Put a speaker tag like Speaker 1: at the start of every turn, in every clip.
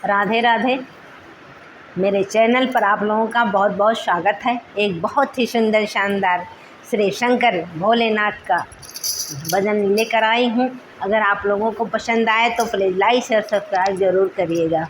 Speaker 1: राधे राधे। मेरे चैनल पर आप लोगों का बहुत बहुत स्वागत है। एक बहुत ही सुंदर शानदार श्री शंकर भोलेनाथ का भजन लेकर आई हूँ। अगर आप लोगों को पसंद आए तो प्लीज़ लाइक और सब्सक्राइब ज़रूर करिएगा।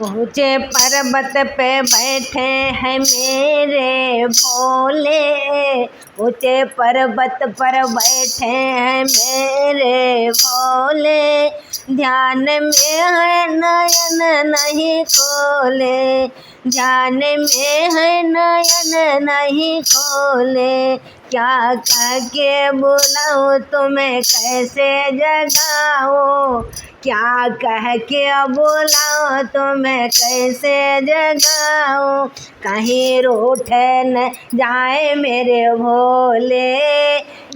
Speaker 1: ऊंचे पर्वत पे बैठे हैं मेरे भोले, ऊंचे पर्वत पर बैठे हैं मेरे भोले, ध्यान में है नयन नहीं खोले, ध्यान में है नयन नहीं खोले, क्या कह के बुलाऊं तुम्हें कैसे जगाऊं, क्या कह के बुलाऊं तुम्हें कैसे जगाऊं, कहीं रूठ न जाए मेरे भोले,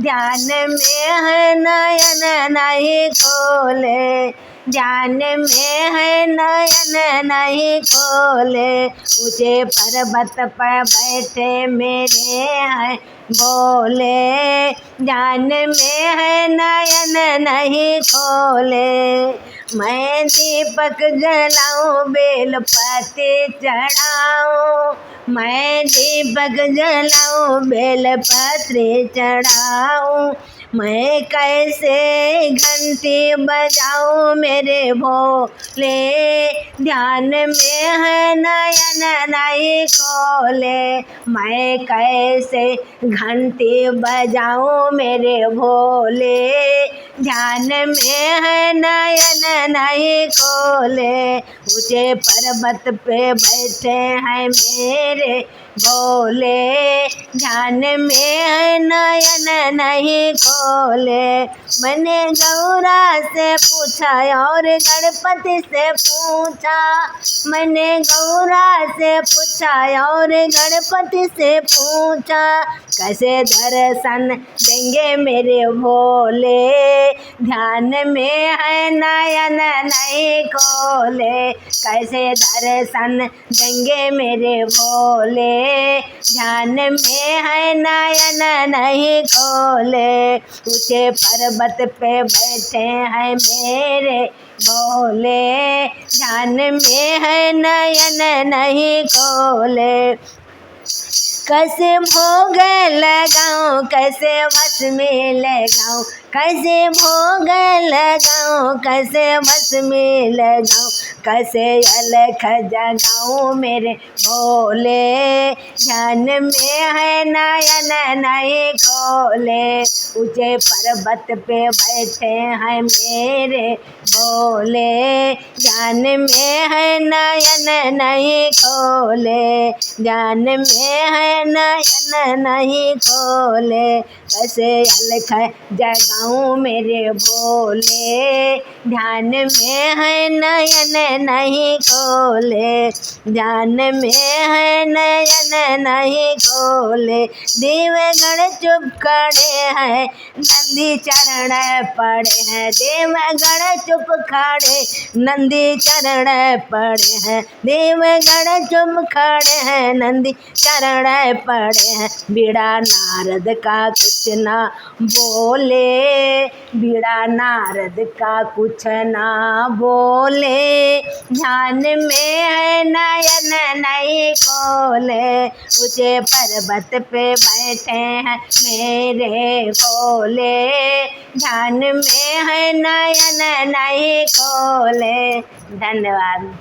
Speaker 1: ध्यान में है नयन नहीं खोले, ध्यान में है नयन नहीं खोले, ऊंचे पर्वत पर बैठे मेरे हैं भोले, ध्यान में है नयन नहीं खोले, मैं दीपक जलाऊं बेलपत्र चढ़ाऊं, मैं दीपक जलाऊं बेलपत्र चढ़ाऊं, मैं कैसे घंटी बजाऊं मेरे भोले, ध्यान में है नयन नहीं खोले, मैं कैसे घंटी बजाऊं मेरे भोले, ध्यान में है नयन नहीं खोले, ऊंचे पर्वत पे बैठे हैं मेरे भोले, ध्यान में है नयन नहीं खोले, मैंने गौरा से पूछा और गणपति से पूछा, मैंने गौरा से पूछा और गणपति से पूछा, कैसे दर्शन देंगे मेरे भोले, ध्यान में है नयन नहीं खोले, कैसे दर्शन देंगे मेरे भोले, ध्यान में है नयन नहीं खोले, ऊंचे पर्वत पे बैठे हैं मेरे भोले, ध्यान में है नयन नहीं खोले, कैसे भोग लगाऊं कैसे वश में लगाऊं, कैसे भोग लगाऊं कैसे वश में लगाऊं, कैसे अलख जगाऊं मेरे भोले, ध्यान में है नयन नहीं खोले, ऊंचे पर्वत पे बैठे हैं मेरे भोले, ध्यान में है नयन नहीं खोले, ध्यान में है नयन नहीं खोले, कैसे अलख जगाऊं मेरे भोले, ध्यान में है नयन नहीं खोले, ध्यान में है नयन नहीं खोले, देवगण चुप खड़े हैं नंदी चरण पड़े हैं, देवगण चुप खड़े नंदी चरण पड़े हैं, देवगण चुप खड़े हैं नंदी चरण पड़े हैं, बीड़ा नारद का कुछ ना बोले, बीड़ा नारद का कुछ ना बोले, ध्यान में है नयन नहीं खोले, ऊंचे पर्वत पे बैठे हैं मेरे भोले, ध्यान में है नयन नहीं खोले। धन्यवाद।